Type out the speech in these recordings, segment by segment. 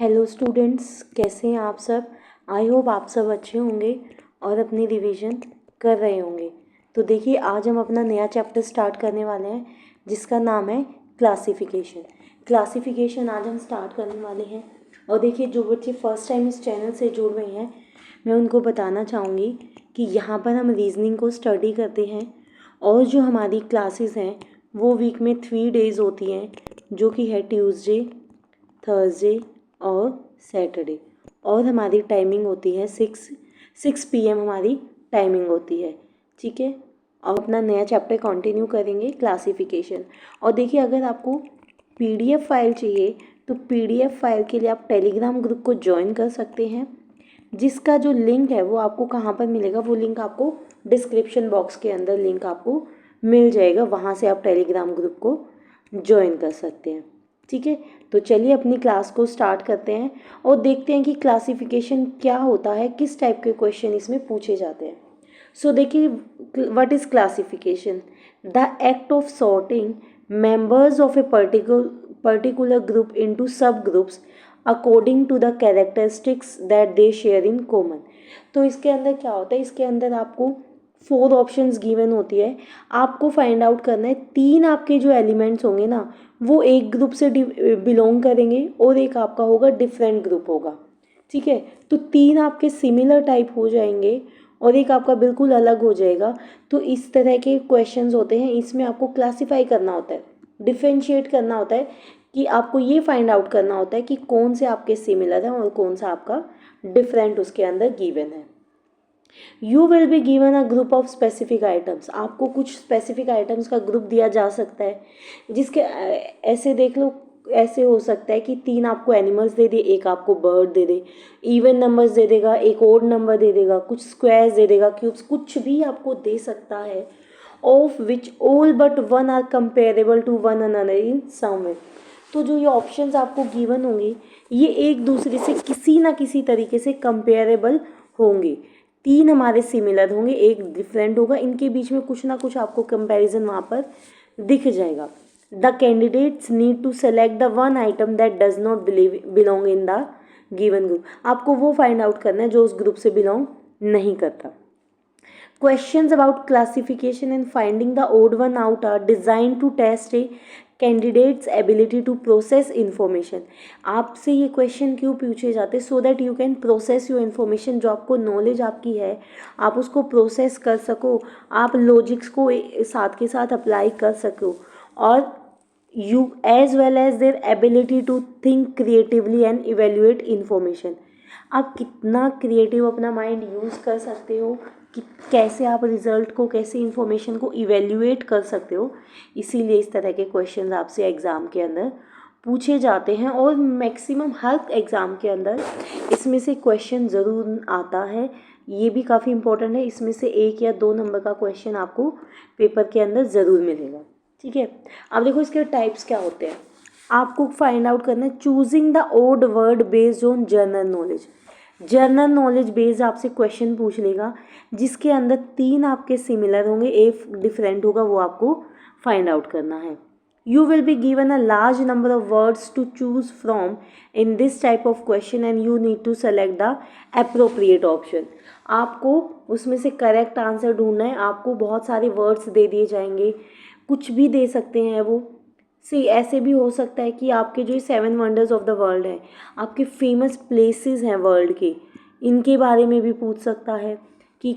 Hello students, कैसे हैं आप सब। आई होप आप सब अच्छे होंगे और अपनी रिवीजन कर रहे होंगे। तो देखिए, आज हम अपना नया चैप्टर स्टार्ट करने वाले हैं जिसका नाम है क्लासिफिकेशन। क्लासिफिकेशन आज हम स्टार्ट करने वाले हैं। और देखिए, जो बच्चे फर्स्ट टाइम इस चैनल से जुड़ रहे हैं, मैं उनको बताना चाहूँगी कि यहाँ पर हम रीजनिंग को स्टडी करते हैं और जो हमारी क्लासेस हैं वो वीक में 3 डेज़ होती हैं, जो कि है ट्यूसडे, थर्सडे और सैटरडे। और हमारी टाइमिंग होती है 6 PM हमारी टाइमिंग होती है। ठीक है, और अपना नया चैप्टर कंटिन्यू करेंगे क्लासिफिकेशन। और देखिए, अगर आपको PDF फाइल चाहिए तो PDF फाइल के लिए आप टेलीग्राम ग्रुप को ज्वाइन कर सकते हैं, जिसका जो लिंक है वो आपको कहाँ पर मिलेगा। वो लिंक आपको डिस्क्रिप्शन बॉक्स के अंदर लिंक आपको मिल जाएगा, वहाँ से आप टेलीग्राम ग्रुप को ज्वाइन कर सकते हैं। ठीक है, तो चलिए अपनी क्लास को स्टार्ट करते हैं और देखते हैं कि क्लासिफिकेशन क्या होता है, किस टाइप के क्वेश्चन इसमें पूछे जाते हैं। सो देखिए, what is classification? The act of sorting members of a particular group into subgroups according to the characteristics that they share in common. तो इसके अंदर क्या होता है, इसके अंदर आपको 4 ऑप्शंस गिवन होती है। आपको फाइंड आउट करना है 3 आपके जो एलिमेंट्स होंगे ना, वो एक ग्रुप से बिलोंग करेंगे और एक आपका होगा डिफरेंट ग्रुप होगा। ठीक है, तो 3 आपके सिमिलर टाइप हो जाएंगे और एक आपका बिल्कुल अलग हो जाएगा। तो इस तरह के क्वेश्चंस होते हैं, इसमें आपको क्लासिफाई करना होता है, डिफरेंशिएट करना होता है कि आपको ये फाइंड आउट करना होता है कि कौन से आपके सिमिलर हैं और कौन सा आपका डिफरेंट उसके अंदर गिवन है। You will be given a group of specific items. आपको कुछ स्पेसिफिक आइटम्स का ग्रुप दिया जा सकता है, जिसके ऐसे देख लो, ऐसे हो सकता है कि 3 आपको एनिमल्स दे दे, एक आपको bird they they, even numbers they देगा, एक ओड नंबर दे देगा, कुछ स्क्वायर्स दे देगा, क्यूब्स, कुछ भी आपको दे सकता है। Of which all but one are comparable to one another in some way. तो जो ये ऑप्शंस आपको गिवन होंगे, ये एक दूसरे से किसी ना किसी तरीके से कंपेरेबल होंगे। 3 हमारे सिमिलर होंगे, एक डिफरेंट होगा, इनके बीच में कुछ ना कुछ आपको कंपैरिजन वहाँ पर दिख जाएगा। The candidates need to select the one item that does not belong in the given group. आपको वो फाइंड आउट करना है जो उस ग्रुप से बिलोंग नहीं करता। Questions about classification and finding the odd one out are designed to test a candidate's ability to process information. आपसे ये क्वेश्चन क्यों पूछे जाते? So that you can process your information. जो आपको नॉलेज आपकी है, आप उसको प्रोसेस कर सको, आप लॉजिक्स को साथ के साथ अप्लाई कर सको, और you as well as their ability to think creatively and evaluate information. आप कितना क्रिएटिव अपना माइंड यूज़ कर सकते हो, कि कैसे आप रिज़ल्ट को, कैसे इंफॉर्मेशन को इवेल्युएट कर सकते हो। इसीलिए इस तरह के क्वेश्चंस आपसे एग्ज़ाम के अंदर पूछे जाते हैं, और मैक्सिमम हर एग्ज़ाम के अंदर इसमें से क्वेश्चन ज़रूर आता है। ये भी काफ़ी इंपॉर्टेंट है, इसमें से 1 या 2 नंबर का क्वेश्चन आपको पेपर के अंदर ज़रूर मिलेगा। ठीक है, अब देखो इसके टाइप्स क्या होते हैं। आपको फाइंड आउट करना है choosing the odd word based on general knowledge. General knowledge based आपसे क्वेश्चन पूछ लेगा, जिसके अंदर 3 आपके सिमिलर होंगे, एक डिफरेंट होगा, वो आपको फाइंड आउट करना है। You will be given a large number of words to choose from in this type of question and you need to select the appropriate option. आपको उसमें से करेक्ट आंसर ढूंढना है। आपको बहुत सारे वर्ड्स दे दिए जाएंगे, कुछ भी दे सकते हैं वो। सी ऐसे भी हो सकता है कि आपके जो 7 वंडर्स ऑफ द वर्ल्ड हैं, आपके फेमस प्लेसेस हैं वर्ल्ड के, इनके बारे में भी पूछ सकता है कि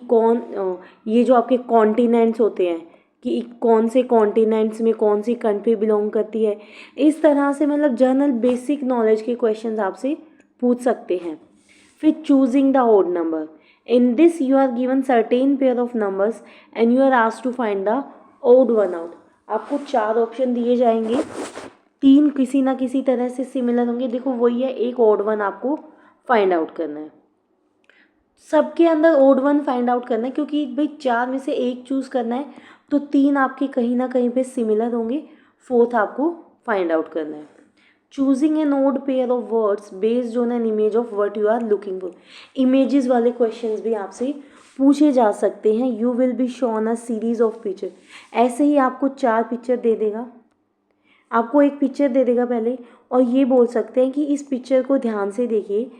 ये जो आपके कॉन्टिनेंट्स होते हैं, कि कौन से कॉन्टिनेंट्स में कौन सी कंट्री बिलोंग करती है। इस तरह से मतलब जनरल बेसिक नॉलेज के क्वेश्चंस आपसे पूछ सकते हैं। फिर choosing the odd number, in this you are given certain pair of numbers and you are asked to find the odd one out. आपको 4 ऑप्शन दिए जाएंगे, 3 किसी ना किसी तरह से सिमिलर होंगे। देखो वही है, एक ओड वन आपको फाइंड आउट करना है। सबके अंदर ओड वन फाइंड आउट करना है, क्योंकि भाई 4 में से एक चूज़ करना है, तो 3 आपके कहीं ना कहीं पे सिमिलर होंगे, 4th आपको फाइंड आउट करना है। Choosing an odd pair of words based on an image of what you are looking for. Images वाले क्वेश्चंस भी आपसे पूछे जा सकते हैं। You will be shown a series of picture. ऐसे ही आपको 4 पिक्चर दे देगा, आपको एक पिक्चर दे देगा पहले, और ये बोल सकते हैं कि इस पिक्चर को ध्यान से देखिए,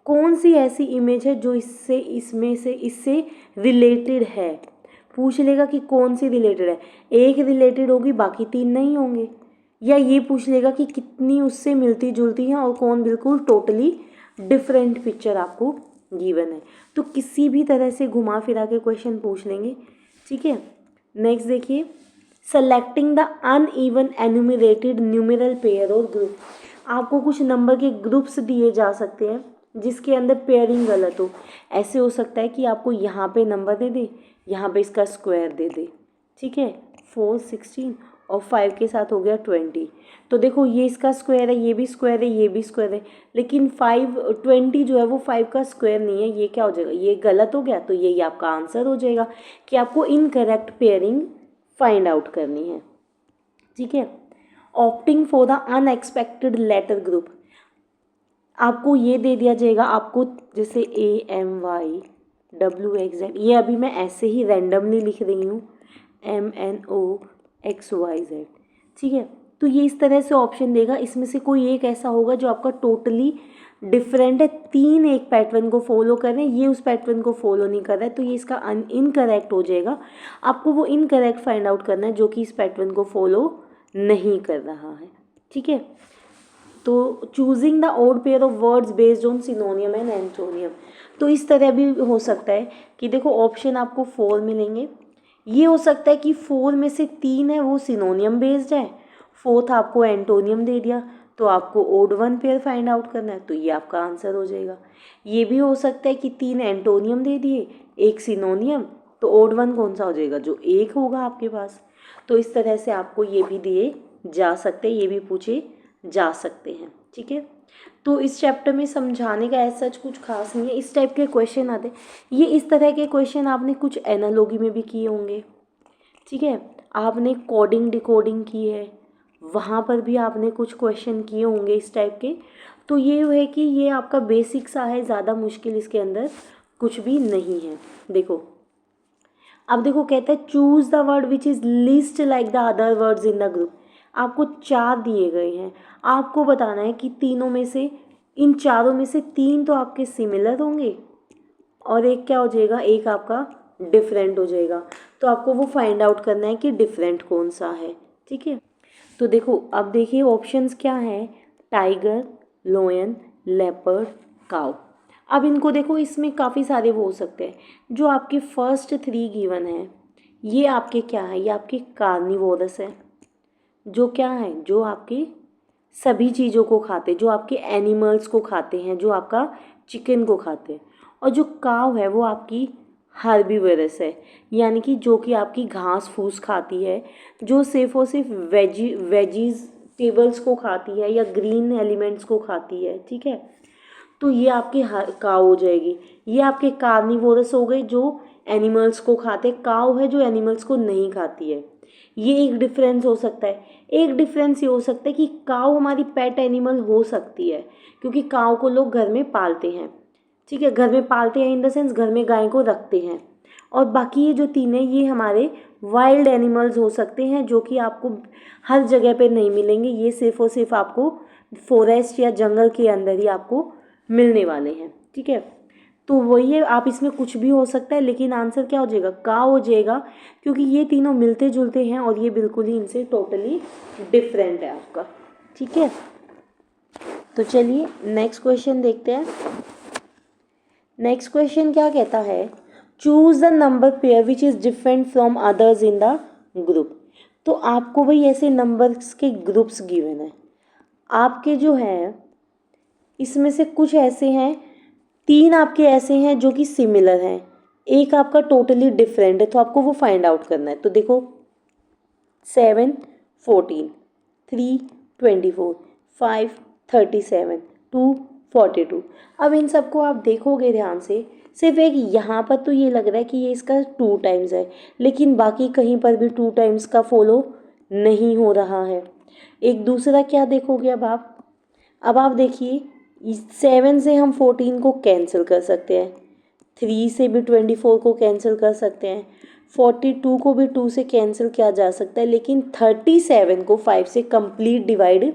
कौन सी ऐसी इमेज है जो इससे रिलेटेड है। पूछ लेगा कि कौन सी रिलेटेड है, एक रिलेटेड होगी बाकी 3 नहीं होंगे, या ये पूछ लेगा कि कितनी उससे मिलती जुलती हैं और कौन बिल्कुल टोटली डिफरेंट पिक्चर आपको गिवन है। तो किसी भी तरह से घुमा फिरा के क्वेश्चन पूछ लेंगे, ठीक है। नेक्स्ट देखिए, selecting the uneven enumerated numeral pair और ग्रुप। आपको कुछ नंबर के ग्रुप्स दिए जा सकते हैं जिसके अंदर पेयरिंग गलत हो। ऐसे हो सकता है कि आपको यहाँ पे नंबर दे दे, यहाँ पे इसका स्क्वायर दे दे, ठीक है। 4 16 और 5 के साथ हो गया 20। तो देखो ये इसका स्क्वायर है, ये भी स्क्वायर है, ये भी स्क्वायर है, लेकिन 20 जो है वो 5 का स्क्वायर नहीं है। ये क्या हो जाएगा, ये गलत हो गया। तो यही आपका आंसर हो जाएगा कि आपको इनकरेक्ट पेयरिंग फाइंड आउट करनी है, ठीक है। Opting for the unexpected letter group, आपको ये दे दिया जाएगा, आपको जैसे AMYWXZ, ये अभी मैं ऐसे ही रैंडमली लिख रही हूँ, MNOXYZ, ठीक है। तो ये इस तरह से ऑप्शन देगा, इसमें से कोई एक ऐसा होगा जो आपका टोटली डिफरेंट है, 3 एक पैटर्न को फॉलो कर रहे हैं, ये उस पैटर्न को फॉलो नहीं कर रहा है, तो ये इसका इनकरेक्ट हो जाएगा। आपको वो इनकरेक्ट फाइंड आउट करना है जो कि इस पैटर्न को फॉलो नहीं कर रहा है, ठीक है। तो choosing the odd pair of words based on सिनोनियम and antonym, तो इस तरह भी हो सकता है कि देखो ऑप्शन आपको 4 मिलेंगे। ये हो सकता है कि 4 में से 3 है वो सिनोनियम बेस्ड है, 4th आपको एंटोनियम दे दिया, तो आपको ओड 1 पेयर फाइंड आउट करना है, तो ये आपका आंसर हो जाएगा। ये भी हो सकता है कि 3 एंटोनियम दे दिए, 1 सिनोनियम, तो ओड 1 कौन सा हो जाएगा, जो 1 होगा आपके पास। तो इस तरह से आपको ये भी दिए जा सकते हैं, ये भी पूछे जा सकते हैं, ठीक है। तो इस चैप्टर में समझाने का ऐसा कुछ खास नहीं है, इस टाइप के क्वेश्चन आते हैं। ये इस तरह के क्वेश्चन आपने कुछ एनालॉजी में भी किए होंगे, ठीक है। आपने कोडिंग डिकोडिंग की है, वहाँ पर भी आपने कुछ क्वेश्चन किए होंगे इस टाइप के। तो ये है कि ये आपका बेसिक सा है, ज़्यादा मुश्किल इसके अंदर कुछ भी नहीं है। देखो अब देखो, कहता है choose the word which is least like the other words in the group. आपको 4 दिए गए हैं, आपको बताना है कि तीनों में से, इन चारों में से 3 तो आपके सिमिलर होंगे और एक क्या हो जाएगा, एक आपका डिफरेंट हो जाएगा। तो आपको वो फाइंड आउट करना है कि डिफरेंट कौन सा है, ठीक है। तो देखो अब देखिए ऑप्शंस क्या हैं, टाइगर, लोयन, लेपर्ड, काउ। अब इनको देखो, इसमें काफ़ी सारे वो हो सकते हैं। जो आपके फर्स्ट 3 गिवन हैं ये आपके क्या है, ये आपके कार्निवोरस है, जो क्या है, जो आपके सभी चीज़ों को खाते, जो आपके एनिमल्स को खाते हैं, जो आपका चिकन को खाते हैं। और जो काव है वो आपकी हार्बीवरस है, यानी कि जो कि आपकी घास फूस खाती है, जो सिर्फ और सिर्फ वेजिटेबल्स को खाती है या ग्रीन एलिमेंट्स को खाती है, ठीक है। तो ये आपकी काव हो जाएगी। ये आपके कार्निवोरस हो गए जो एनिमल्स को खाते, काव है जो एनिमल्स को नहीं खाती है। ये एक डिफरेंस हो सकता है। एक डिफरेंस ये हो सकता है कि काव हमारी पेट एनिमल हो सकती है, क्योंकि काव को लोग घर में पालते हैं, ठीक है। घर में पालते हैं इन द सेंस घर में गाय को रखते हैं। और बाकी ये जो 3 है ये हमारे वाइल्ड एनिमल्स हो सकते हैं, जो कि आपको हर जगह पे नहीं मिलेंगे। ये सिर्फ और सिर्फ आपको फॉरेस्ट या जंगल के अंदर ही आपको मिलने वाले हैं, ठीक है। तो वही है, आप इसमें कुछ भी हो सकता है, लेकिन आंसर क्या हो जाएगा, का हो जाएगा, क्योंकि ये तीनों मिलते जुलते हैं और ये बिल्कुल ही इनसे टोटली डिफरेंट है आपका, ठीक है। तो चलिए नेक्स्ट क्वेश्चन देखते हैं। नेक्स्ट क्वेश्चन क्या कहता है, choose the number pair which is different from others in the group. तो आपको भाई ऐसे नंबर्स के ग्रुप्स गिवन है, आपके जो है इसमें से कुछ ऐसे हैं, 3 आपके ऐसे हैं जो कि सिमिलर हैं, एक आपका टोटली डिफरेंट है, तो आपको वो फाइंड आउट करना है। तो देखो 7 14, 3 24, 5 37, 2 42। अब इन सबको आप देखोगे ध्यान से, सिर्फ एक यहाँ पर तो ये लग रहा है कि ये इसका 2 टाइम्स है, लेकिन बाकी कहीं पर भी 2 टाइम्स का फॉलो नहीं हो रहा है। एक दूसरा क्या देखोगे अब आप देखिए, 7 से हम 14 को कैंसिल कर सकते हैं, 3 से भी 24 को कैंसिल कर सकते हैं, 42 को भी 2 से कैंसिल किया जा सकता है, लेकिन 37 को 5 से कंप्लीट डिवाइड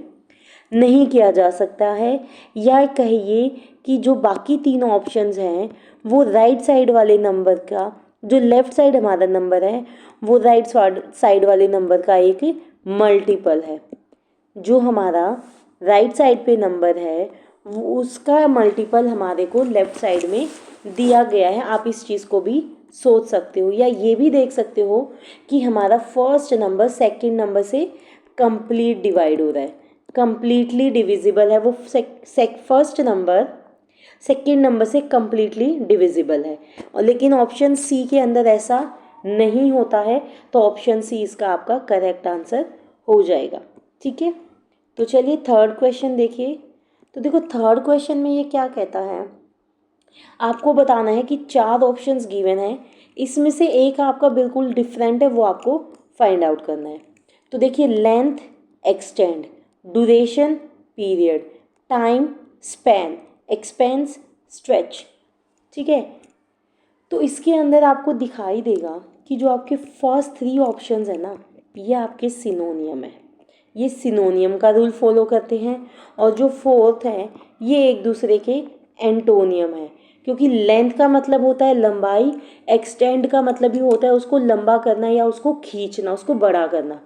नहीं किया जा सकता है, या कहिए कि जो बाकी तीनों ऑप्शंस हैं वो राइट साइड वाले नंबर का, जो लेफ़्ट साइड हमारा नंबर है वो राइट साइड वाले नंबर का एक मल्टीपल है। जो हमारा राइट साइड पे नंबर है वो उसका मल्टीपल हमारे को लेफ़्ट साइड में दिया गया है। आप इस चीज़ को भी सोच सकते हो, या ये भी देख सकते हो कि हमारा फर्स्ट नंबर सेकंड नंबर से कंप्लीट डिवाइड हो रहा है, कंप्लीटली डिविजिबल है वो। फर्स्ट नंबर सेकेंड नंबर से कंप्लीटली डिविजिबल है, और लेकिन ऑप्शन सी के अंदर ऐसा नहीं होता है, तो ऑप्शन सी इसका आपका करेक्ट आंसर हो जाएगा। ठीक है, तो चलिए थर्ड क्वेश्चन देखिए। तो देखो थर्ड क्वेश्चन में ये क्या कहता है, आपको बताना है कि 4 ऑप्शंस गिवन हैं, इसमें से एक आपका बिल्कुल डिफरेंट है, वो आपको फाइंड आउट करना है। तो देखिए length, extend, duration, period, time, span, expense, stretch. ठीक है, तो इसके अंदर आपको दिखाई देगा कि जो आपके फर्स्ट 3 ऑप्शंस है ना, ये आपके सिनोनियम है, ये सिनोनियम का रूल फॉलो करते हैं। और जो फोर्थ है ये एक दूसरे के एंटोनियम है, क्योंकि लेंथ का मतलब होता है लंबाई, एक्सटेंड का मतलब ही होता है उसको लंबा करना या उसको खींचना, उसको बड़ा करना।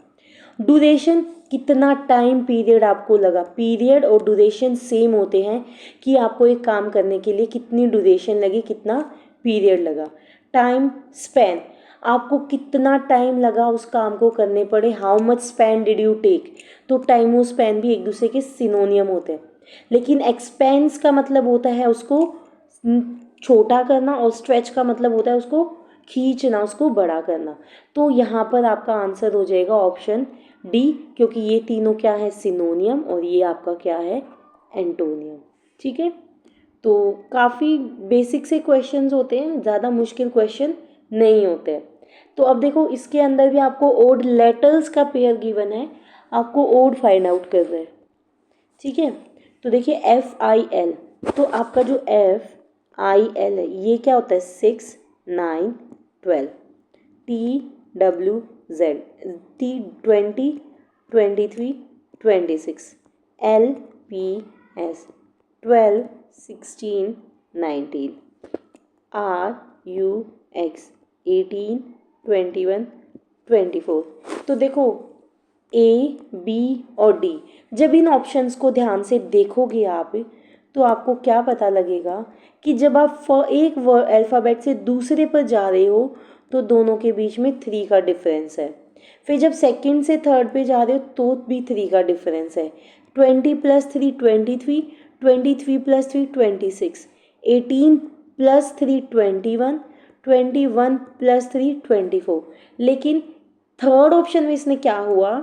ड्यूरेशन, कितना टाइम पीरियड आपको लगा, पीरियड और ड्यूरेशन सेम होते हैं कि आपको एक काम करने के लिए कितनी ड्यूरेशन लगी, कितना पीरियड लगा। टाइम, स्पैन, आपको कितना टाइम लगा उस काम को करने पड़े, how much span did you take. तो टाइम और स्पैन भी एक दूसरे के सिनोनियम होते हैं। लेकिन एक्सपेंस का मतलब होता है उसको छोटा करना, और स्ट्रेच का मतलब होता है उसको खींचना, उसको बड़ा करना। तो यहाँ पर आपका आंसर हो जाएगा ऑप्शन डी, क्योंकि ये तीनों क्या है, सिनोनियम, और ये आपका क्या है, एंटोनियम। ठीक है, तो काफ़ी बेसिक से क्वेश्चंस होते हैं, ज़्यादा मुश्किल क्वेश्चन नहीं होते हैं। तो अब देखो इसके अंदर भी आपको ओड लेटर्स का पेयर गिवन है, आपको ओड फाइंड आउट कर रहे हैं। ठीक है, तो देखिए FIL, तो आपका जो FIL है ये क्या होता है, 6, 9, 12। TWZ, T20, 23, 26। LPS, 12, 16, 19। RUX, 18, 21, 24। तो देखो A, B और D, जब इन ऑप्शंस को ध्यान से देखोगे आप, तो आपको क्या पता लगेगा कि जब आप एक अल्फ़ाबेट से दूसरे पर जा रहे हो तो दोनों के बीच में 3 का डिफरेंस है। फिर जब सेकंड से थर्ड पे जा रहे हो तो भी 3 का डिफरेंस है। 20 + 3 23, 23 + 3 26, 18 + 3 21, 21 + 3 24। लेकिन थर्ड ऑप्शन में इसने क्या हुआ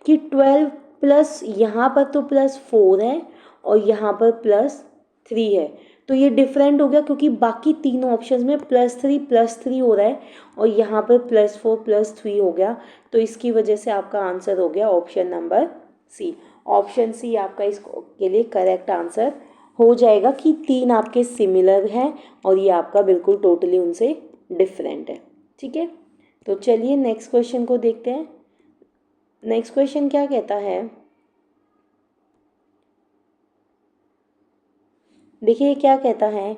कि 12 प्लस यहाँ पर तो +4 है और यहाँ पर +3 है, तो ये डिफरेंट हो गया क्योंकि बाकी तीनों ऑप्शंस में +3 हो रहा है और यहाँ पर +4 +3 हो गया। तो इसकी वजह से आपका आंसर हो गया option number C. Option C आपका इसके लिए करेक्ट आंसर हो जाएगा कि 3 आपके सिमिलर हैं और ये आपका बिल्कुल टोटली उनसे डिफरेंट है। ठीक है, तो चलिए नेक्स्ट क्वेश्चन को देखते हैं। नेक्स्ट क्वेश्चन क्या कहता है, देखिए क्या कहता है,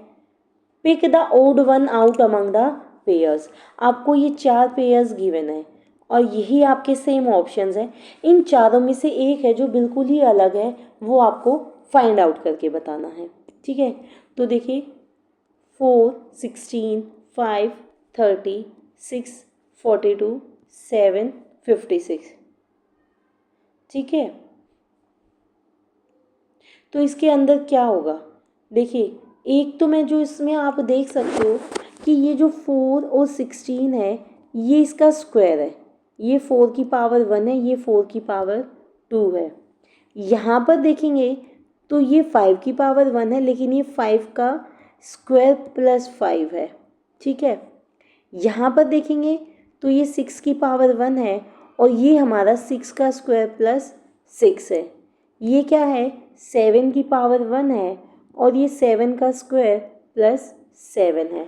pick the odd one out among the pairs. आपको ये 4 पेयर्स गिवन है और यही आपके सेम ऑप्शंस हैं। इन चारों में से एक है जो बिल्कुल ही अलग है, वो आपको फाइंड आउट करके बताना है। ठीक है, तो देखिए 4, 16, 5, 30, 6, 42, 7, 56। ठीक है, तो इसके अंदर क्या होगा, देखिए एक तो मैं जो इसमें आप देख सकते हो कि ये जो 4 और 16 है ये इसका स्क्वायर है, ये 4 की पावर 1 है, ये 4 की पावर 2 है। यहाँ पर देखेंगे तो ये 5 की पावर 1 है, लेकिन ये 5 का स्क्वायर +5 है। ठीक है, यहाँ पर देखेंगे तो ये 6 की पावर 1 है और ये हमारा 6 का स्क्वायर +6 है। ये क्या है, 7 की पावर 1 है और ये 7 का स्क्वायर +7 है।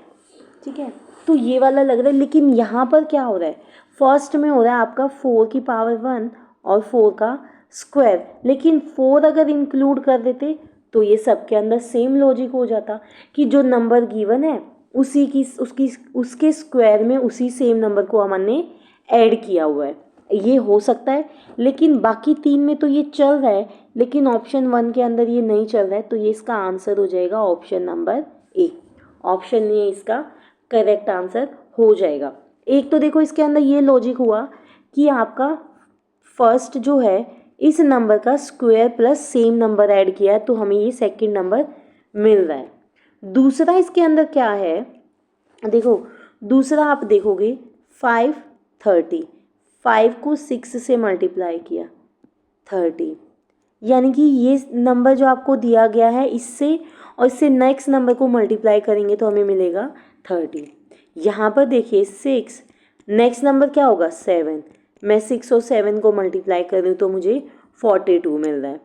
ठीक है, तो ये वाला लग रहा है, लेकिन यहाँ पर क्या हो रहा है, फर्स्ट में हो रहा है आपका 4 की पावर 1 और 4 का स्क्वायर, लेकिन 4 अगर इंक्लूड कर देते तो ये सब के अंदर सेम लॉजिक हो जाता कि जो नंबर गिवन है उसके स्क्वायर में उसी सेम नंबर को हमने ऐड किया हुआ है। ये हो सकता है, लेकिन बाकी 3 में तो ये चल रहा है, लेकिन ऑप्शन 1 के अंदर ये नहीं चल रहा है, तो ये इसका आंसर हो जाएगा option number A. Option A इसका करेक्ट आंसर हो जाएगा। एक तो देखो इसके अंदर ये लॉजिक हुआ कि आपका फर्स्ट जो है इस नंबर का square plus same number add किया है, तो हमें ये सेकंड नंबर मिल रहा है। दूसरा इसके अंदर क्या है, देखो दूसरा आप देखोगे 530, 5 को 6 से मल्टीप्लाई किया 30, यानी कि ये नंबर जो आपको दिया गया है इससे और इससे नेक्स्ट नंबर को मल्टीप्लाई करेंगे तो हमें मिलेगा 30। यहाँ पर देखिए 6, नेक्स्ट नंबर क्या होगा 7, मैं 6 और 7 को मल्टीप्लाई कर रही हूँ तो मुझे 42 मिल रहा है।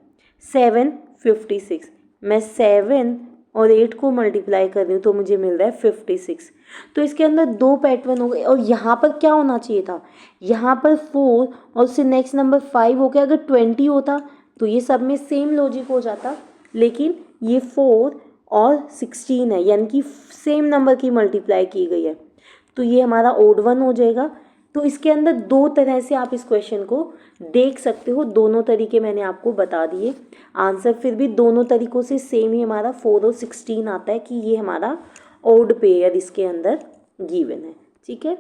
7 56, मैं 7 और 8 को मल्टीप्लाई कर रही हूँ तो मुझे मिल रहा है 56। तो इसके अंदर 2 पैटर्न हो गए, और यहाँ पर क्या होना चाहिए था, यहाँ पर 4 और उससे नेक्स्ट नंबर 5 हो गया। अगर 20 होता तो ये सब में सेम लॉजिक हो जाता, लेकिन ये 4 और 16 है, यानी कि सेम नंबर की मल्टीप्लाई की गई है, तो ये हमारा ओड वन हो जाएगा। तो इसके अंदर 2 तरह से आप इस क्वेश्चन को देख सकते हो, दोनों तरीके मैंने आपको बता दिए। आंसर फिर भी दोनों तरीक़ों से सेम ही हमारा 4 और 16 आता है कि ये हमारा ओड पेयर इसके अंदर गिवन है। ठीक है,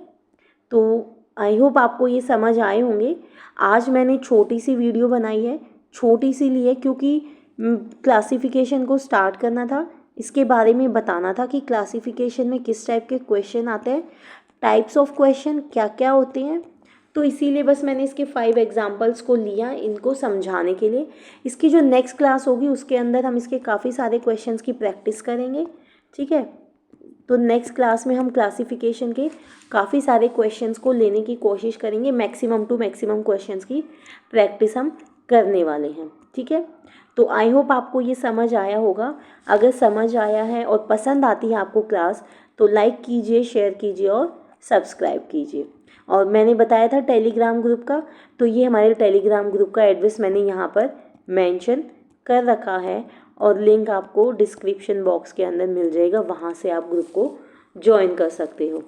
तो आई होप आपको ये समझ आए होंगे। आज मैंने छोटी सी वीडियो बनाई है, छोटी सी लिए क्योंकि क्लासिफिकेशन को स्टार्ट करना था, इसके बारे में बताना था कि क्लासिफिकेशन में किस टाइप के क्वेश्चन आते हैं, टाइप्स ऑफ क्वेश्चन क्या क्या होते हैं। तो इसीलिए बस मैंने इसके 5 एग्जांपल्स को लिया इनको समझाने के लिए। इसकी जो नेक्स्ट क्लास होगी उसके अंदर हम इसके काफ़ी सारे क्वेश्चंस की प्रैक्टिस करेंगे। ठीक है, तो नेक्स्ट क्लास में हम क्लासिफिकेशन के काफ़ी सारे क्वेश्चंस को लेने की कोशिश करेंगे, मैक्सिमम टू मैक्सिमम क्वेश्चंस की प्रैक्टिस हम करने वाले हैं। ठीक है, तो आई होप आपको ये समझ आया होगा। अगर समझ आया है और पसंद आती है आपको क्लास तो लाइक कीजिए, शेयर कीजिए और सब्सक्राइब कीजिए। और मैंने बताया था टेलीग्राम ग्रुप का, तो ये हमारे टेलीग्राम ग्रुप का एड्रेस मैंने यहाँ पर मेंशन कर रखा है और लिंक आपको डिस्क्रिप्शन बॉक्स के अंदर मिल जाएगा, वहाँ से आप ग्रुप को ज्वाइन कर सकते हो।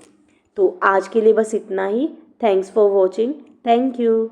तो आज के लिए बस इतना ही। Thanks for watching. Thank you.